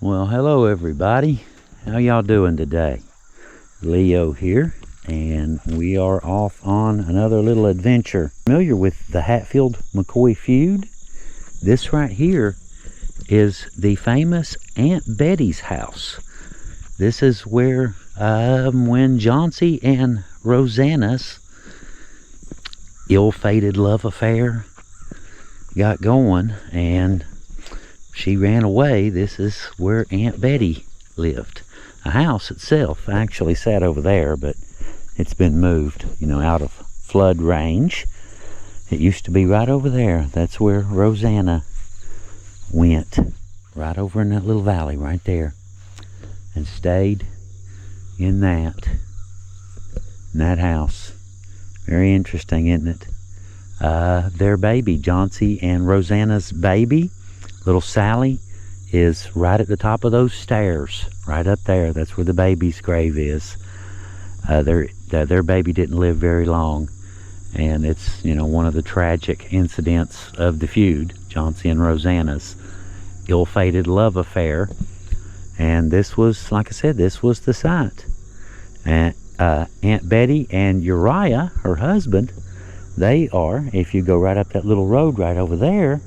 Well, hello everybody. How y'all doing today? Leo here, and we are off on another little adventure. Familiar with the Hatfield McCoy feud? This right here is the famous Aunt Betty's house. This is where when Johnsy and Rosanna's ill-fated love affair got going and she ran away, this is where Aunt Betty lived. The house itself actually sat over there, but it's been moved, out of flood range. It used to be right over there. That's where Rosanna went, right over in that little valley right there, and stayed in that house. Very interesting, isn't it? Their baby, Johnsy and Rosanna's baby, little Sally, is right at the top of those stairs, right up there. That's where the baby's grave is. Their baby didn't live very long, and it's one of the tragic incidents of the feud, Johnsy and Rosanna's ill-fated love affair. And this was, like I said, this was the site. And Aunt Betty and Uriah, her husband, they are, if you go right up that little road right over there,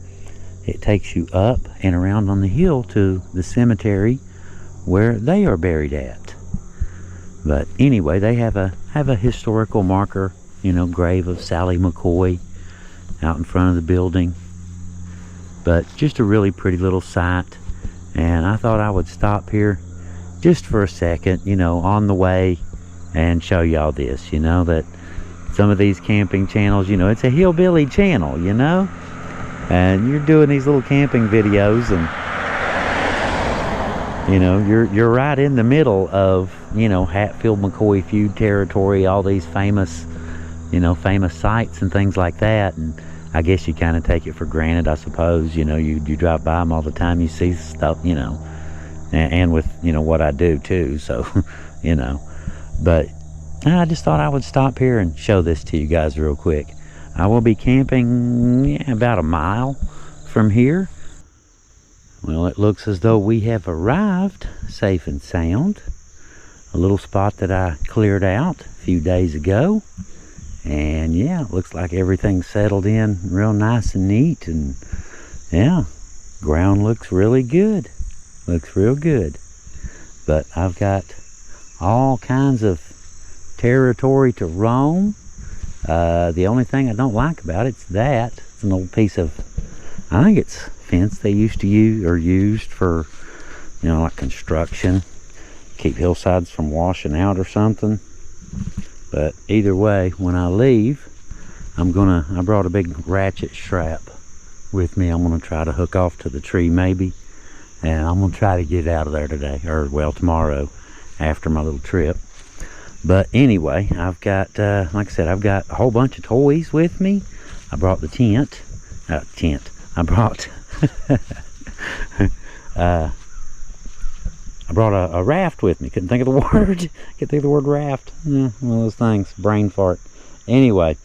it takes you up and around on the hill to the cemetery where they are buried at. But anyway, they have a historical marker, grave of Sally McCoy out in front of the building. But just a really pretty little site. And I thought I would stop here just for a second, on the way, and show y'all this, that some of these camping channels, it's a hillbilly channel, and you're doing these little camping videos, and you're right in the middle of Hatfield McCoy feud territory, all these famous sites and things like that. And I guess you kind of take it for granted, I suppose. You drive by them all the time, you see stuff, and with what I do too, so but I just thought I would stop here and show this to you guys real quick. I will be camping about a mile from here. Well, it looks as though we have arrived safe and sound. A little spot that I cleared out a few days ago. And yeah, it looks like everything's settled in real nice and neat. And yeah, ground looks really good. Looks real good. But I've got all kinds of territory to roam. The only thing I don't like about it's an old piece of, I think it's fence they used to use or used for, like construction, keep hillsides from washing out or something. But either way, when I leave, I brought a big ratchet strap with me. I'm gonna try to hook off to the tree maybe, and I'm gonna try to get out of there today, or well, tomorrow after my little trip. But anyway, I've got, like I said, I've got a whole bunch of toys with me. I brought the tent. I brought, I brought a raft with me. Couldn't think of the word. Couldn't think of the word raft. One of those things. Brain fart. Anyway,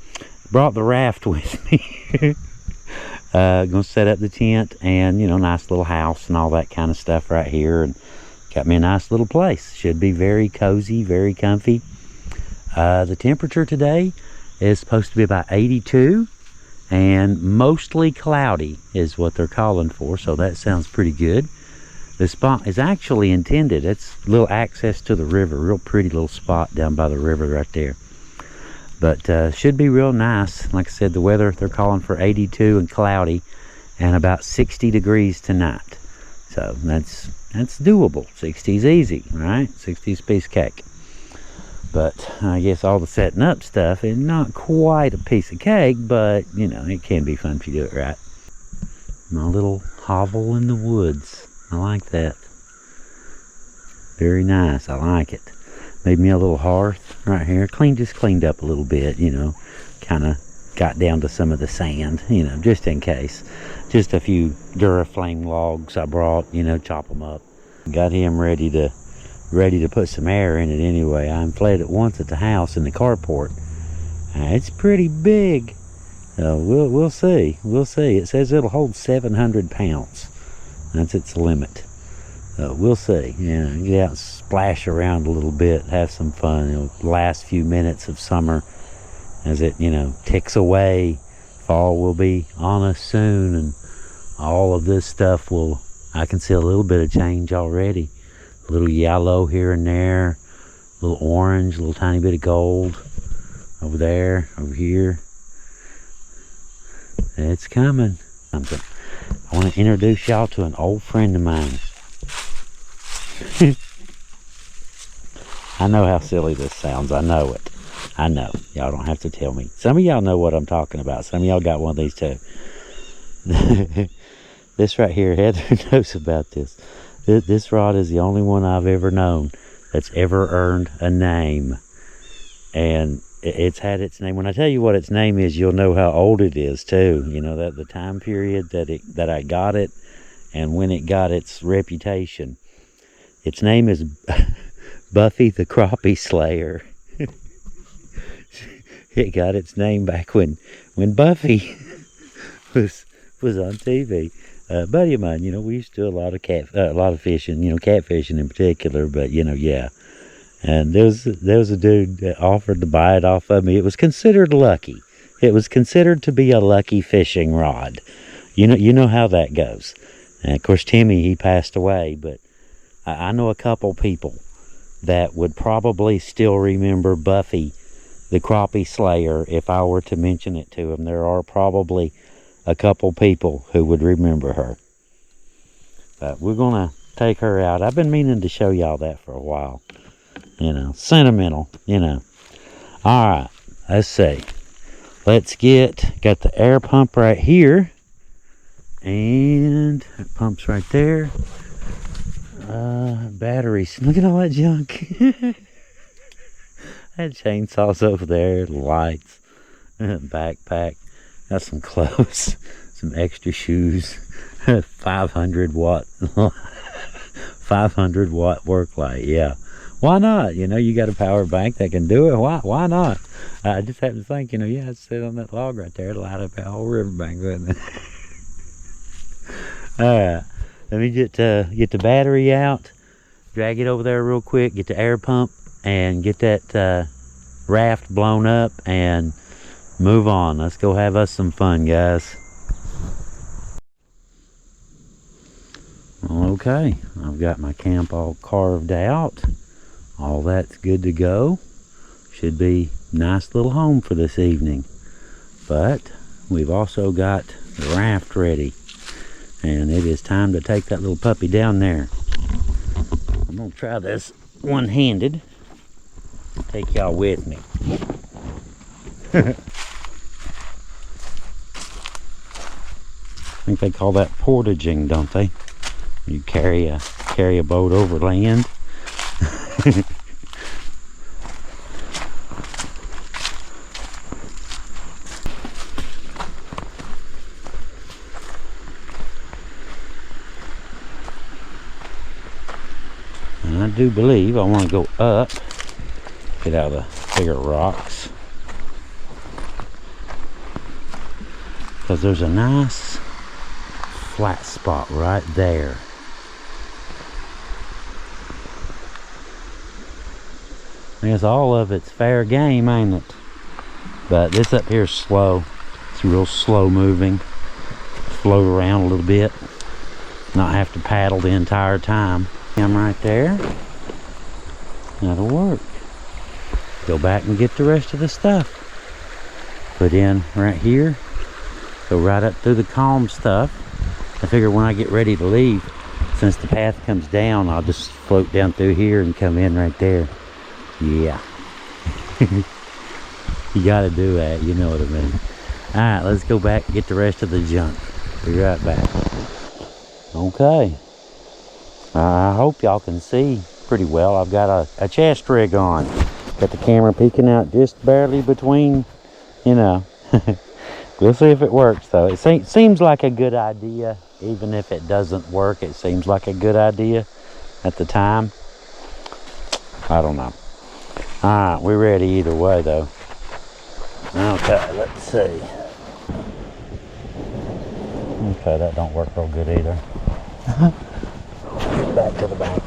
brought the raft with me. Gonna set up the tent and, nice little house and all that kind of stuff right here. And got me a nice little place. Should be very cozy, very comfy. The temperature today is supposed to be about 82 and mostly cloudy is what they're calling for, so that sounds pretty good. The spot is actually intended, it's a little access to the river, real pretty little spot down by the river right there. But should be real nice. Like I said, the weather, they're calling for 82 and cloudy and about 60 degrees tonight. So that's doable. 60's easy, right? 60's piece of cake. But I guess all the setting up stuff is not quite a piece of cake, but it can be fun if you do it right. My little hovel in the woods. I like that. Very nice. I like it. Made me a little hearth right here. Just cleaned up a little bit, kind of got down to some of the sand, just in case. Just a few Duraflame logs I brought, chop them up. Got him ready to put some air in it anyway. I inflated it once at the house in the carport. It's pretty big. We'll see. We'll see. It says it'll hold 700 pounds. That's its limit. We'll see. Get out and splash around a little bit, have some fun. The last few minutes of summer as it, ticks away. Fall will be on us soon, and all of this stuff I can see a little bit of change already. A little yellow here and there, a little orange, a little tiny bit of gold over there, over here. It's coming. I want to introduce y'all to an old friend of mine. I know how silly this sounds. I know it. I know. Y'all don't have to tell me. Some of y'all know what I'm talking about. Some of y'all got one of these too. This right here, Heather knows about this. This rod is the only one I've ever known that's ever earned a name. And it's had its name. When I tell you what its name is, you'll know how old it is too. That the time period that I got it and when it got its reputation. Its name is Buffy the Crappie Slayer. It got its name back when Buffy was on TV. A buddy of mine, we used to do a lot of fishing, catfishing in particular, but yeah. And there was a dude that offered to buy it off of me. It was considered lucky. It was considered to be a lucky fishing rod. You know how that goes. And of course, Timmy, he passed away, but I know a couple people that would probably still remember Buffy the Crappie Slayer if I were to mention it to them. There are probably a couple people who would remember her. But we're going to take her out. I've been meaning to show y'all that for a while. Sentimental, All right, let's see. Got the air pump right here. And that pump's right there. Batteries. Look at all that junk. That chainsaw's over there, lights, backpack, got some clothes, some extra shoes, 500 watt work light. Yeah, why not? You got a power bank that can do it. Why not? I just happened to think, I'd sit on that log right there to light up that whole riverbank, wouldn't it? All right, let me get the battery out, drag it over there real quick, get the air pump, and get that raft blown up and move on. Let's go have us some fun, guys. Okay, I've got my camp all carved out. All that's good to go. Should be a nice little home for this evening. But we've also got the raft ready. And it is time to take that little puppy down there. I'm going to try this one-handed. Take y'all with me. I think they call that portaging, don't they? You carry a boat over land. And I do believe I want to go up. Get out of the bigger rocks, because there's a nice flat spot right there. I guess all of it's fair game, ain't it? But this up here is slow. It's real slow moving. Float around a little bit, not have to paddle the entire time. I'm right there. That'll work. Go back and get the rest of the stuff. Put in right here. Go right up through the calm stuff. I figure when I get ready to leave, since the path comes down, I'll just float down through here and come in right there. Yeah. You gotta do that, you know what I mean. Alright, let's go back and get the rest of the junk. Be right back. Okay. I hope y'all can see pretty well. I've got a chest rig on. Got the camera peeking out just barely between, We'll see if it works though. It seems like a good idea. Even if it doesn't work, it seems like a good idea at the time. I don't know. Alright, we're ready either way though. Okay, let's see. Okay, that don't work real good either. Get back to the back.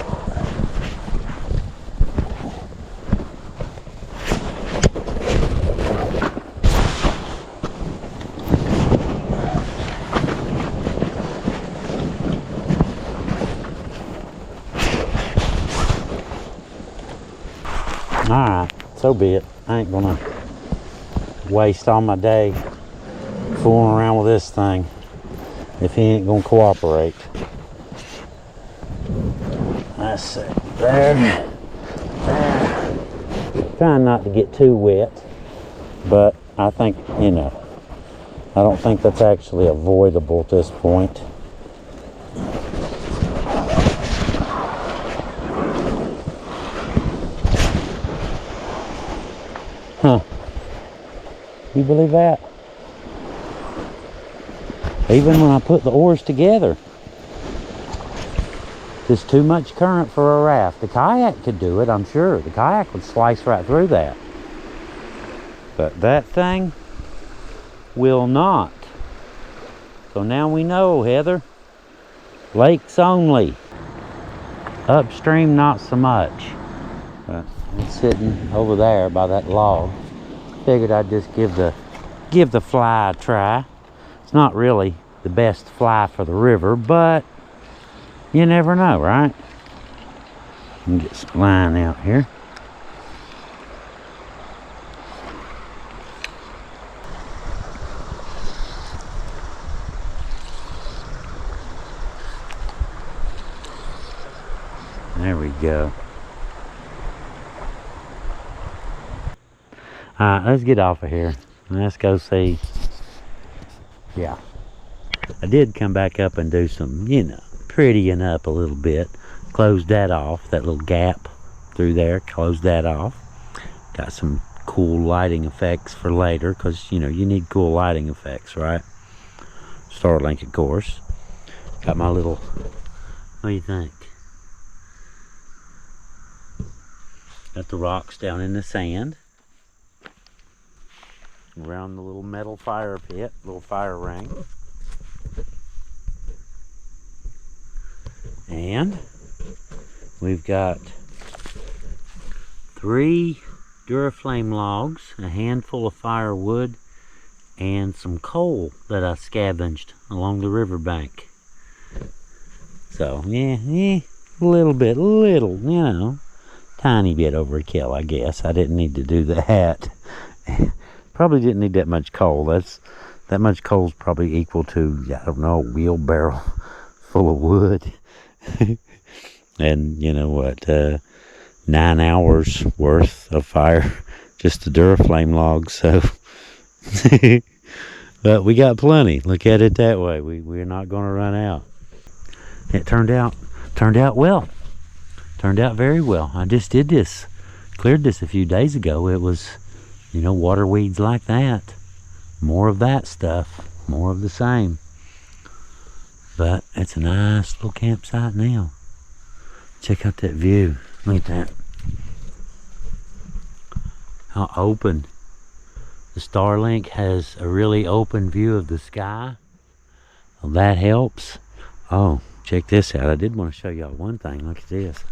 Alright, so be it. I ain't gonna waste all my day fooling around with this thing if he ain't gonna cooperate. Let's see. There. Trying not to get too wet, but I think, you know, I don't think that's actually avoidable at this point. Huh. You believe that? Even when I put the oars together, just too much current for a raft. The kayak could do it, I'm sure. The kayak would slice right through that. But that thing will not. So now we know, Heather. Lakes only. Upstream, not so much. But it's sitting over there by that log. Figured I'd just give the fly a try. It's not really the best fly for the river, but you never know, right? Let me get some line out here. There we go. Alright, let's get off of here. Let's go see. Yeah. I did come back up and do some, you know, prettying up a little bit. Closed that off, that little gap through there. Closed that off. Got some cool lighting effects for later, because, you know, you need cool lighting effects, right? Starlink, of course. Got my little, what do you think? Got the rocks down in the sand. Around the little metal fire pit, little fire ring. And we've got 3 Duraflame logs, a handful of firewood, and some coal that I scavenged along the riverbank. So, yeah, a little, you know, tiny bit overkill, I guess. I didn't need to do that. Probably didn't need that much coal. That much coal is probably equal to, I don't know, a wheelbarrow full of wood. And you know what, 9 hours worth of fire, just the Duraflame logs. So but we got plenty. Look at it that way. We're not going to run out. It turned out well. Turned out very well. I just did this, cleared this a few days ago. It was, you know, water weeds like that. More of that stuff. More of the same. But it's a nice little campsite now. Check out that view. Look at that. How open. The Starlink has a really open view of the sky. Well, that helps. Oh, check this out. I did want to show y'all one thing. Look at this.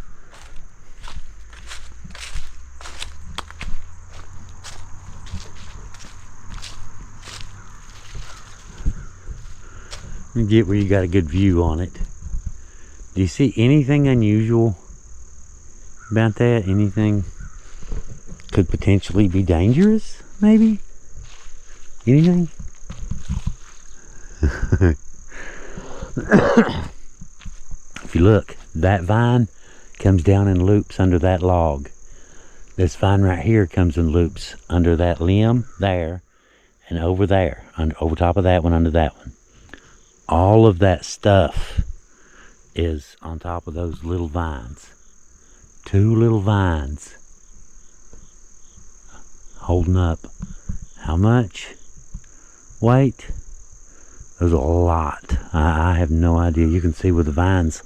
You get where you got a good view on it. Do you see anything unusual about that? Anything could potentially be dangerous, maybe? Anything? If you look, that vine comes down and loops under that log. This vine right here comes and loops under that limb there and over there, over top of that one, under that one. All of that stuff is on top of those little vines. 2 little vines holding up how much weight? There's a lot. I have no idea. You can see where the vines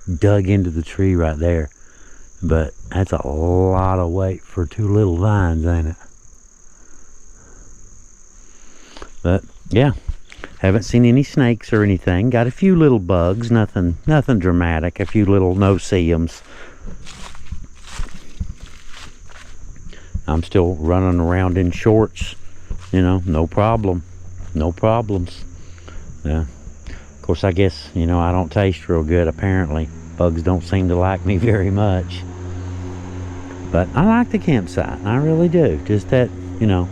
dug into the tree right there, but that's a lot of weight for 2 little vines, ain't it? But yeah, Haven't seen any snakes or anything. Got a few little bugs, nothing dramatic. A few little no-see-ums. I'm still running around in shorts, you know, no problem. No problems. Yeah. Of course, I guess, you know, I don't taste real good, apparently. Bugs don't seem to like me very much. But I like the campsite. I really do. Just that, you know,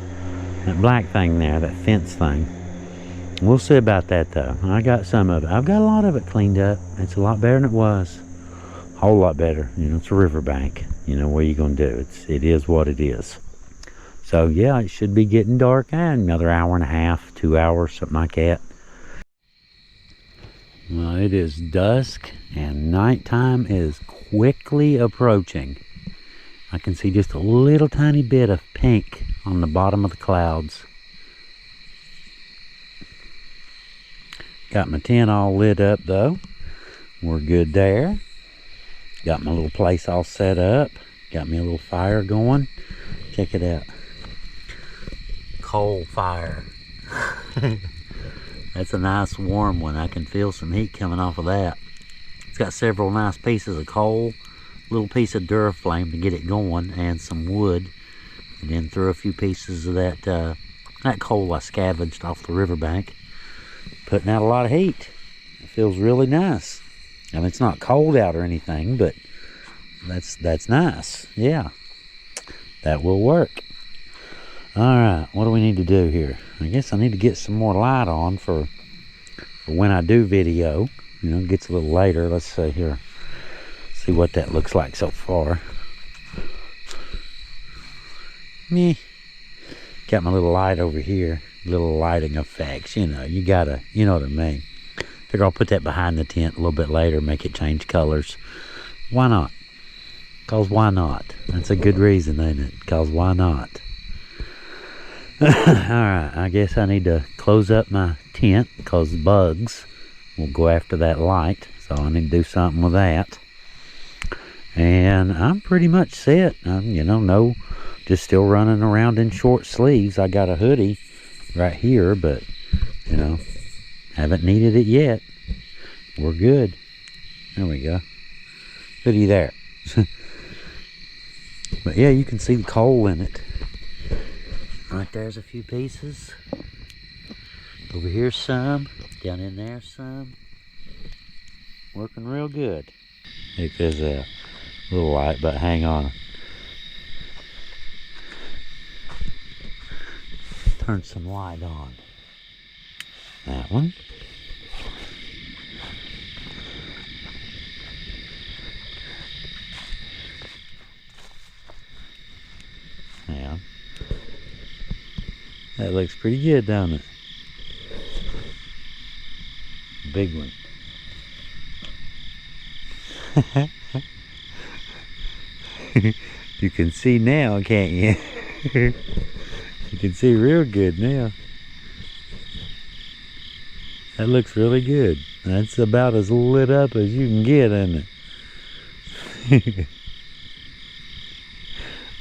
that black thing there, that fence thing. We'll see about that, though. I got some of it. I've got a lot of it cleaned up. It's a lot better than it was. A whole lot better. You know, it's a riverbank. You know, what are you going to do? It is what it is. So, yeah, it should be getting dark in another hour and a half, 2 hours, something like that. Well, it is dusk, and nighttime is quickly approaching. I can see just a little tiny bit of pink on the bottom of the clouds. Got my tent all lit up, though. We're good there. Got my little place all set up. Got me a little fire going. Check it out. Coal fire. That's a nice warm one. I can feel some heat coming off of that. It's got several nice pieces of coal, little piece of Duraflame to get it going, and some wood. And then threw a few pieces of that coal I scavenged off the riverbank. Putting out a lot of heat. It feels really nice. I mean, it's not cold out or anything, but that's nice. Yeah, that will work. All right, what do we need to do here? I guess I need to get some more light on for when I do video. You know, it gets a little later. Let's see here. See what that looks like so far. Meh. Got my little light over here. Little lighting effects, you know, you know what I mean. Figure I'll put that behind the tent a little bit later, make it change colors. Why not? Cause why not? That's a good reason, ain't it? Cause why not? Alright, I guess I need to close up my tent because bugs will go after that light. So I need to do something with that. And I'm pretty much set. You know, no, just still running around in short sleeves. I got a hoodie right here, but you know, haven't needed it yet. We're good. There we go. Hoodie there. But yeah, you can see the coal in it. Right there's a few pieces. Over here some. Down in there some. Working real good. I think there's a little light, but hang on. Turn some light on. That one. Yeah. That looks pretty good, don't it? Big one. You can see now, can't you? You can see real good now. That looks really good. That's about as lit up as you can get, isn't it?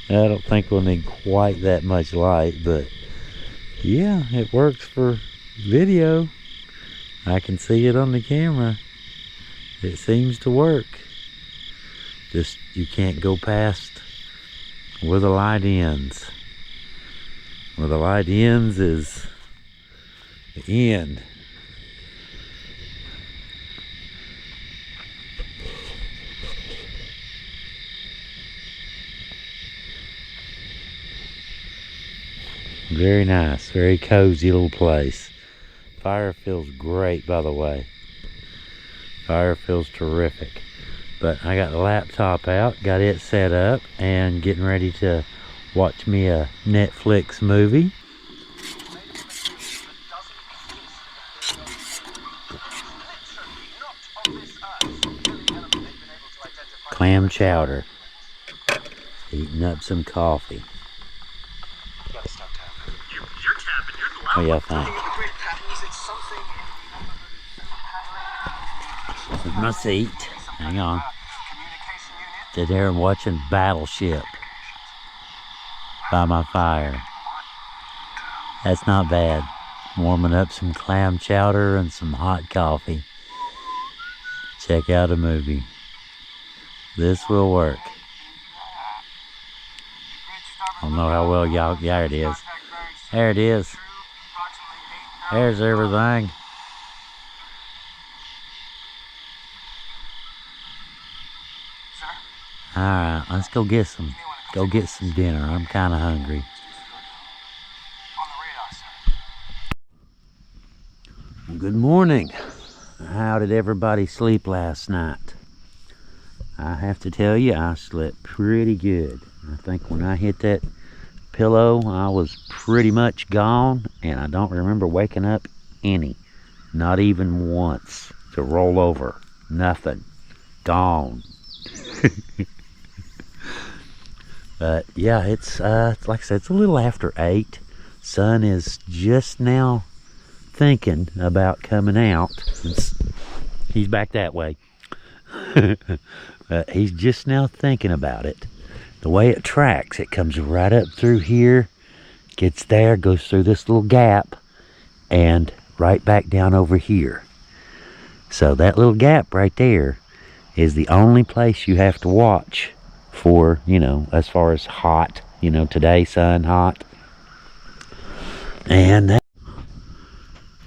I don't think we'll need quite that much light, but yeah, it works for video. I can see it on the camera. It seems to work. Just you can't go past where the light ends. Where the light ends is the end. Very nice, very cozy little place. Fire feels great, by the way. Fire feels terrific. But I got the laptop out, got it set up, and getting ready to watch me a Netflix movie. Clam chowder. Eating up some coffee. What do y'all think? This is my seat. Hang on. Sit there and watching Battleship by my fire. That's not bad. Warming up some clam chowder and some hot coffee. Check out a movie. This will work. I don't know how well y'all, there it is. There it is. There's everything. Alright, let's go get some dinner. I'm kinda hungry. Good morning. How did everybody sleep last night? I have to tell you, I slept pretty good. I think when I hit that pillow, I was pretty much gone, and I don't remember waking up any. Not even once to roll over. Nothing. Gone. But yeah, it's like I said, it's a little after 8. Sun is just now thinking about coming out. He's back that way. He's just now thinking about it. The way it tracks, it comes right up through here, gets there, goes through this little gap, and right back down over here. So that little gap right there is the only place you have to watch for, you know, as far as hot, you know, today, sun, hot. And that,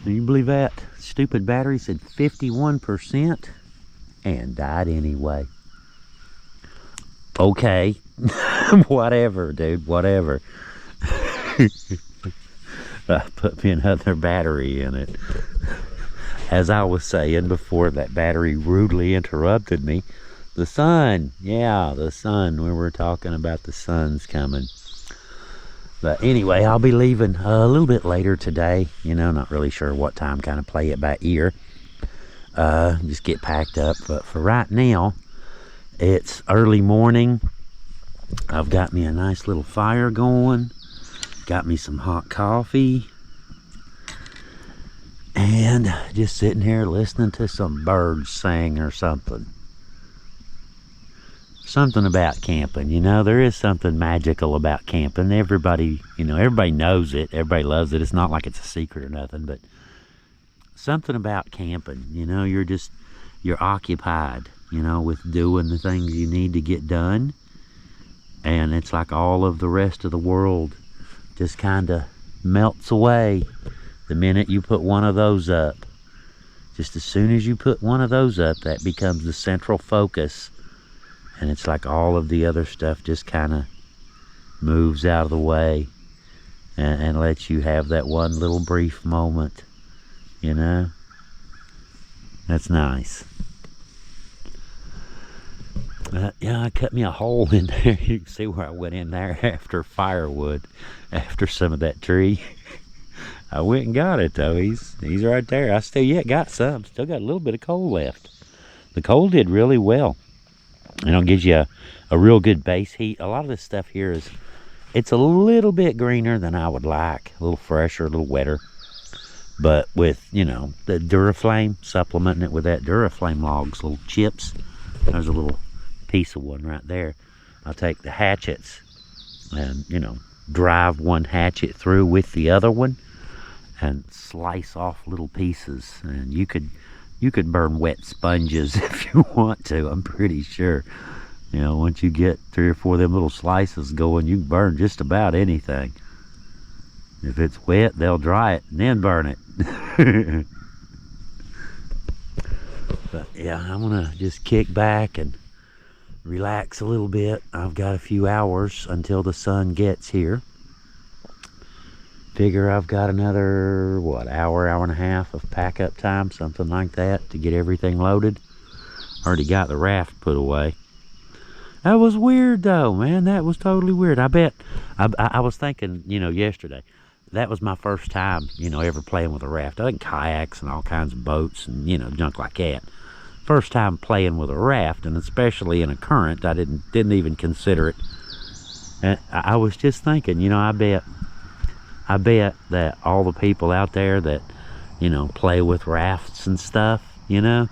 do you believe that? Stupid battery said 51% and died anyway. Okay. Whatever, dude, whatever. Put me another battery in it. As I was saying before that battery rudely interrupted me, the sun, yeah, the sun, we were talking about the sun's coming. But anyway, I'll be leaving a little bit later today, you know, not really sure what time, kind of play it by ear. Just get packed up, but for right now, it's early morning. I've got me a nice little fire going, got me some hot coffee, and just sitting here listening to some birds sing or something. Something about camping, you know, there is something magical about camping. Everybody, you know, everybody knows it, everybody loves it. It's not like it's a secret or nothing, but something about camping, you know, you're occupied, you know, with doing the things you need to get done. And it's like all of the rest of the world just kind of melts away the minute you put one of those up. Just as soon as you put one of those up, that becomes the central focus. And it's like all of the other stuff just kind of moves out of the way and lets you have that one little brief moment, you know? That's nice. Yeah, I cut me a hole in there. You can see where I went in there after firewood, after some of that tree. I went and got it though. He's right there. I still yet got some. Still got a little bit of coal left. The coal did really well. And it gives you a real good base heat. A lot of this stuff here it's a little bit greener than I would like. A little fresher, a little wetter. But with, you know, the Duraflame, supplementing it with that Duraflame logs, little chips. There's a little piece of one right there. I'll take the hatchets and, you know, drive one hatchet through with the other one and slice off little pieces. And you could burn wet sponges if you want to, I'm pretty sure. You know, once you get 3 or 4 of them little slices going, you can burn just about anything. If it's wet, they'll dry it and then burn it. But yeah, I'm gonna just kick back and relax a little bit. I've got a few hours until the sun gets here. Figure I've got another, what, hour and a half of pack up time, something like that, to get everything loaded. Already got the raft put away. That was weird though, man. That was totally weird. I bet, I was thinking, you know, yesterday, that was my first time, you know, ever playing with a raft. I think kayaks and all kinds of boats and, you know, junk like that. First time playing with a raft, and especially in a current, I didn't even consider it. And I was just thinking, you know, I bet that all the people out there that, you know, play with rafts and stuff, you know,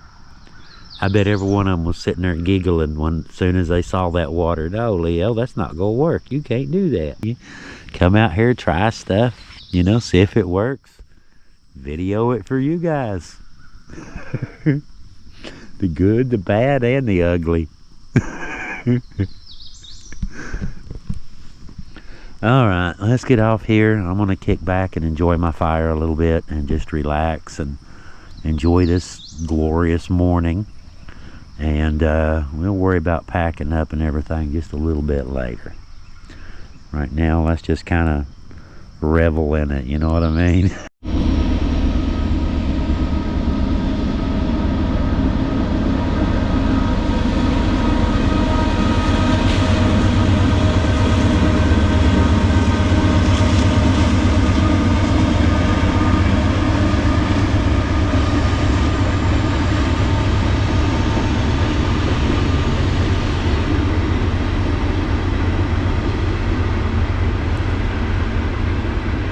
I bet every one of them was sitting there giggling as soon as they saw that water. No, Leo, that's not gonna work. You can't do that. You come out here, try stuff, you know, see if it works. video it for you guys. The good, the bad, and the ugly. Alright, let's get off here. I'm going to kick back and enjoy my fire a little bit and just relax and enjoy this glorious morning. And we'll worry about packing up and everything just a little bit later. Right now, let's just kind of revel in it, you know what I mean?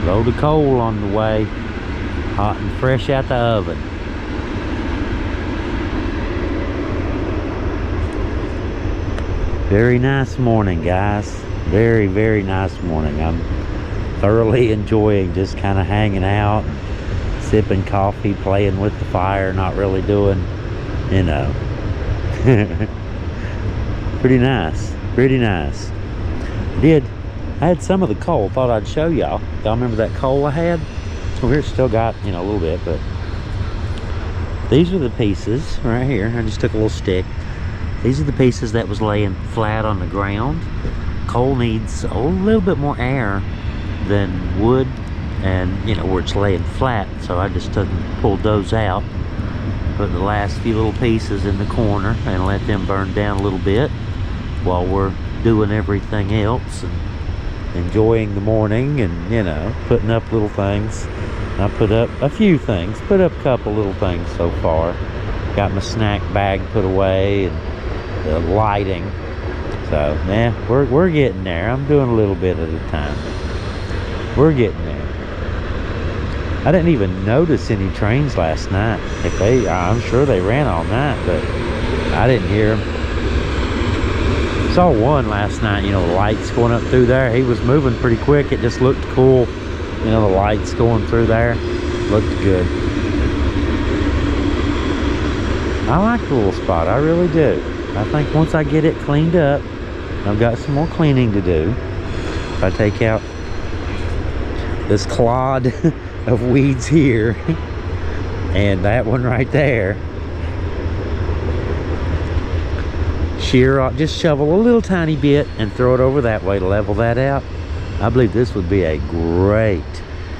Load of coal on the way, hot and fresh out the oven. Very nice morning, guys. Very, very nice morning. I'm thoroughly enjoying just kind of hanging out, sipping coffee, playing with the fire, not really doing, you know. Pretty nice, pretty nice. I had some of the coal, thought I'd show y'all. Y'all remember that coal I had? Over here, still got, you know, a little bit, but these are the pieces right here. I just took a little stick. These are the pieces that was laying flat on the ground. Coal needs a little bit more air than wood, and you know, where it's laying flat. So I just took and pulled those out, put the last few little pieces in the corner and let them burn down a little bit while we're doing everything else and enjoying the morning and, you know, putting up little things. I put up a few things, put up a couple little things so far. Got my snack bag put away and the lighting. So yeah, we're getting there. I'm doing a little bit at a time. We're getting there. I didn't even notice any trains last night. I'm sure they ran all night, but I didn't hear them. Saw one last night, you know, the lights going up through there. He was moving pretty quick. It just looked cool. You know, the lights going through there. Looked good. I like the little spot. I really do. I think once I get it cleaned up, I've got some more cleaning to do. If I take out this clod of weeds here and that one right there, shear off, just shovel a little tiny bit and throw it over that way to level that out. I believe this would be a great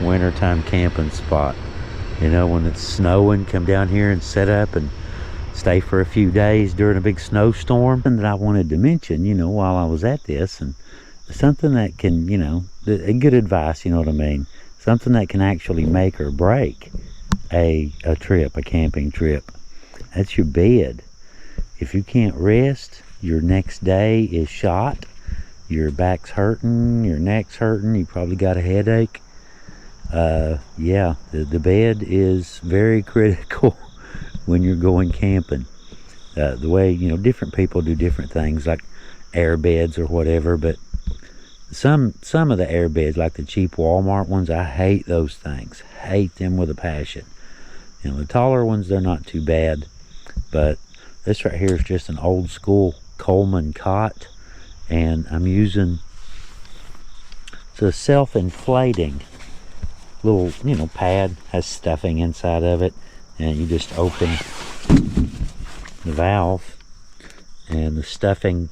wintertime camping spot. You know, when it's snowing, come down here and set up and stay for a few days during a big snowstorm. And that I wanted to mention, you know, while I was at this, and something that can, you know, a good advice, you know what I mean? Something that can actually make or break a trip, a camping trip. That's your bed. If you can't rest, your next day is shot. Your back's hurting, your neck's hurting, you probably got a headache. Yeah, the bed is very critical when you're going camping. The way, you know, different people do different things, like air beds or whatever, but some of the air beds, like the cheap Walmart ones, I hate those things. Hate them with a passion. You know, the taller ones, they're not too bad, but this right here is just an old school Coleman cot, and I'm using, it's a self-inflating little, you know, pad, has stuffing inside of it, and you just open the valve and the stuffing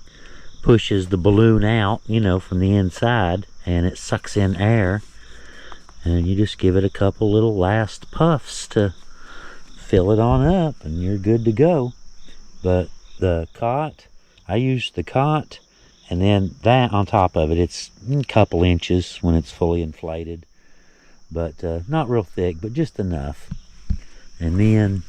pushes the balloon out, you know, from the inside, and it sucks in air, and you just give it a couple little last puffs to fill it on up and you're good to go. But the cot, I use the cot, and then that on top of it, it's a couple inches when it's fully inflated, but not real thick, but just enough. And then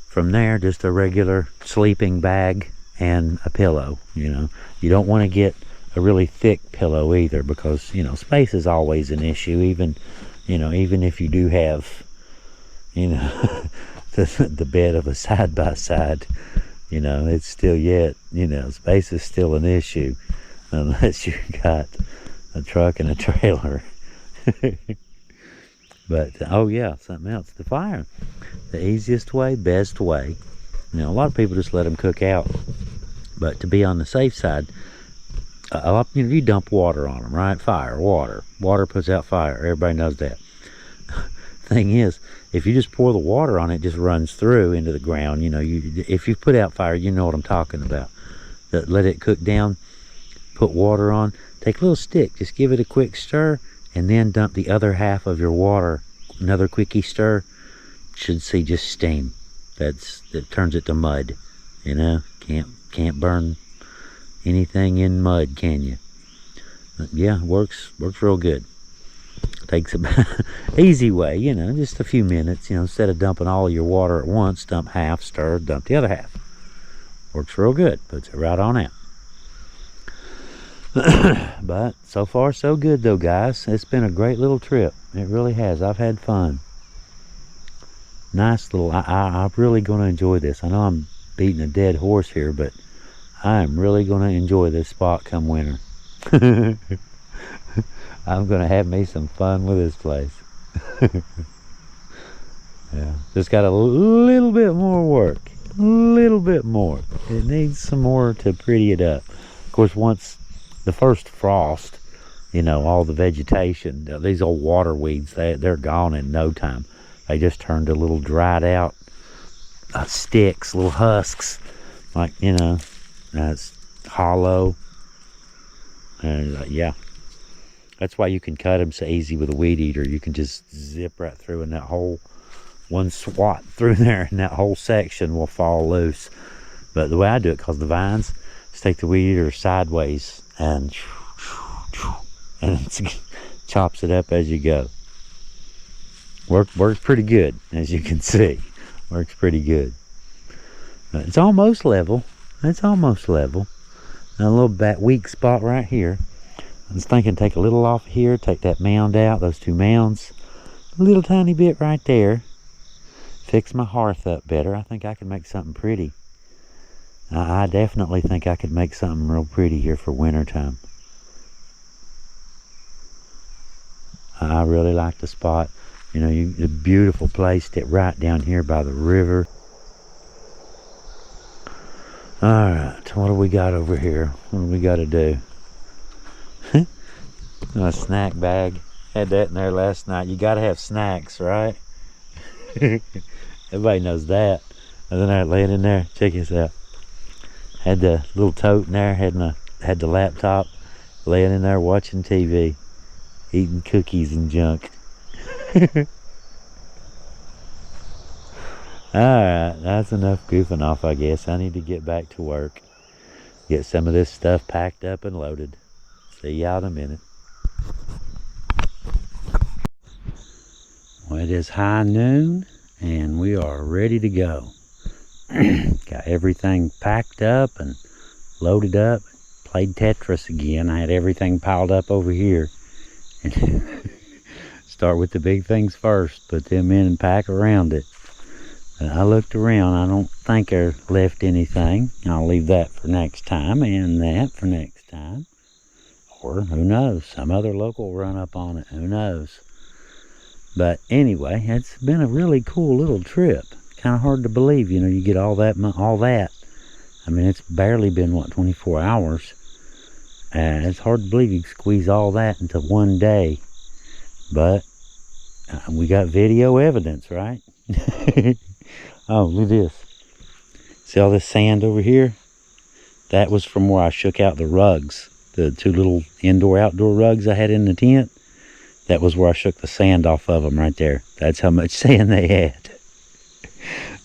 from there, just a regular sleeping bag and a pillow. You know, you don't want to get a really thick pillow either, because, you know, space is always an issue. Even, you know, even if you do have, you know, the bed of a side-by-side, you know, it's still yet, you know, space is still an issue unless you got a truck and a trailer. But, oh yeah, something else. The fire. The easiest way, best way. You know, a lot of people just let them cook out. But to be on the safe side, you dump water on them, right? Fire, water. Water puts out fire. Everybody knows that. Thing is, if you just pour the water on it, just runs through into the ground. You know, if you put out fire, you know what I'm talking about. Let it cook down, put water on, take a little stick, just give it a quick stir, and then dump the other half of your water. Another quickie stir. Should see just steam. That turns it to mud. You know, can't burn anything in mud, can you? But yeah, works real good. Takes about easy way, you know, just a few minutes. You know, instead of dumping all your water at once, dump half, stir, dump the other half. Works real good. Puts it right on out. But so far so good though, guys. It's been a great little trip. It really has. I've had fun. Nice little. I'm really going to enjoy this. I know I'm beating a dead horse here, but I am really going to enjoy this spot come winter. I'm going to have me some fun with this place. Yeah, just got a little bit more work. A little bit more. It needs some more to pretty it up. Of course, once the first frost, you know, all the vegetation, these old water weeds, they're gone in no time. They just turned to little dried out sticks, little husks, like, you know, it's hollow. And yeah, that's why you can cut them so easy with a weed eater. You can just zip right through, and that whole one swat through there, and that whole section will fall loose. But the way I do it, because the vines, just take the weed eater sideways and it chops it up as you go. Works pretty good, as you can see. Works pretty good. It's almost level. It's almost level. A little weak spot right here. I was thinking take a little off here, take that mound out, those two mounds. A little tiny bit right there. Fix my hearth up better. I think I could make something pretty. I definitely think I could make something real pretty here for winter time. I really like the spot. You know, the beautiful place right down here by the river. Alright, what do we got over here? What do we got to do? A snack bag. Had that in there last night. You got to have snacks, right? Everybody knows that. And then I laying in there. Check this out. Had the little tote in there. Had the laptop. Laying in there watching TV. Eating cookies and junk. Alright, that's enough goofing off, I guess. I need to get back to work. Get some of this stuff packed up and loaded. See y'all in a minute. Well, it is high noon, and we are ready to go. Got everything packed up and loaded up. Played Tetris again. I had everything piled up over here. And start with the big things first. Put them in and pack around it. I looked around. I don't think I left anything. I'll leave that for next time, and that for next time. Or who knows? Some other local will run up on it. Who knows? But anyway, it's been a really cool little trip. Kind of hard to believe, you know, you get all that. I mean, it's barely been, what, 24 hours. And it's hard to believe you squeeze all that into one day. But we got video evidence, right? Oh, look at this. See all this sand over here? That was from where I shook out the rugs. The two little indoor-outdoor rugs I had in the tent. That was where I shook the sand off of them right there. That's how much sand they had.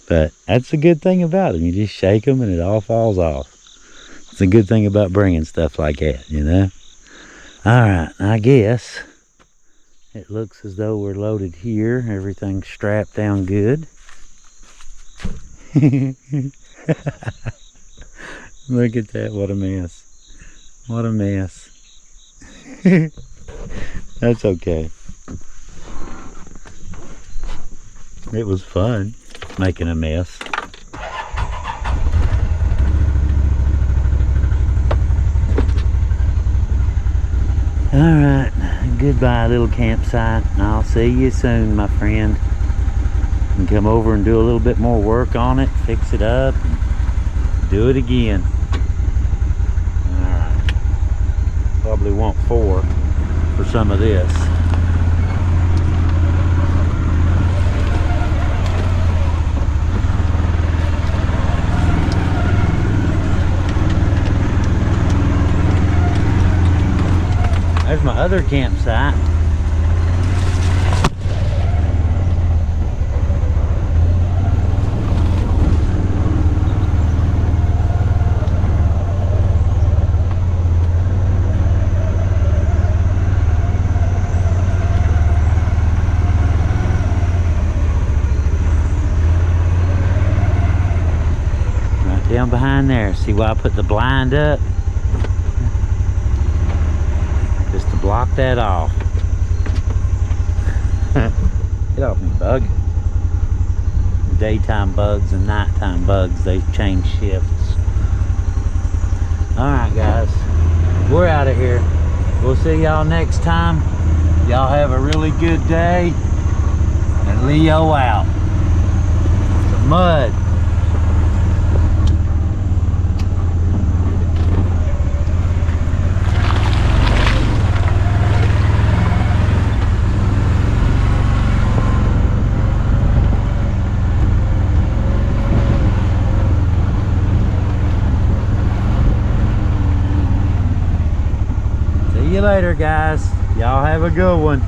But that's the good thing about them. You just shake them and it all falls off. It's a good thing about bringing stuff like that, you know? Alright, I guess it looks as though we're loaded here. Everything's strapped down good. Look at that, what a mess. What a mess. That's okay. It was fun making a mess. Alright, Goodbye, little campsite. I'll see you soon, my friend. And come over and do a little bit more work on it, fix it up, and do it again. Alright. Probably want 4 for some of this. There's my other campsite. Right down behind there. See why I put the blind up? Just to block that off. Get off me, bug. Daytime bugs and nighttime bugs, they change shifts. Alright guys, we're out of here. We'll see y'all next time. Y'all have a really good day. And Leo out. Some mud. See you later, guys. Y'all have a good one.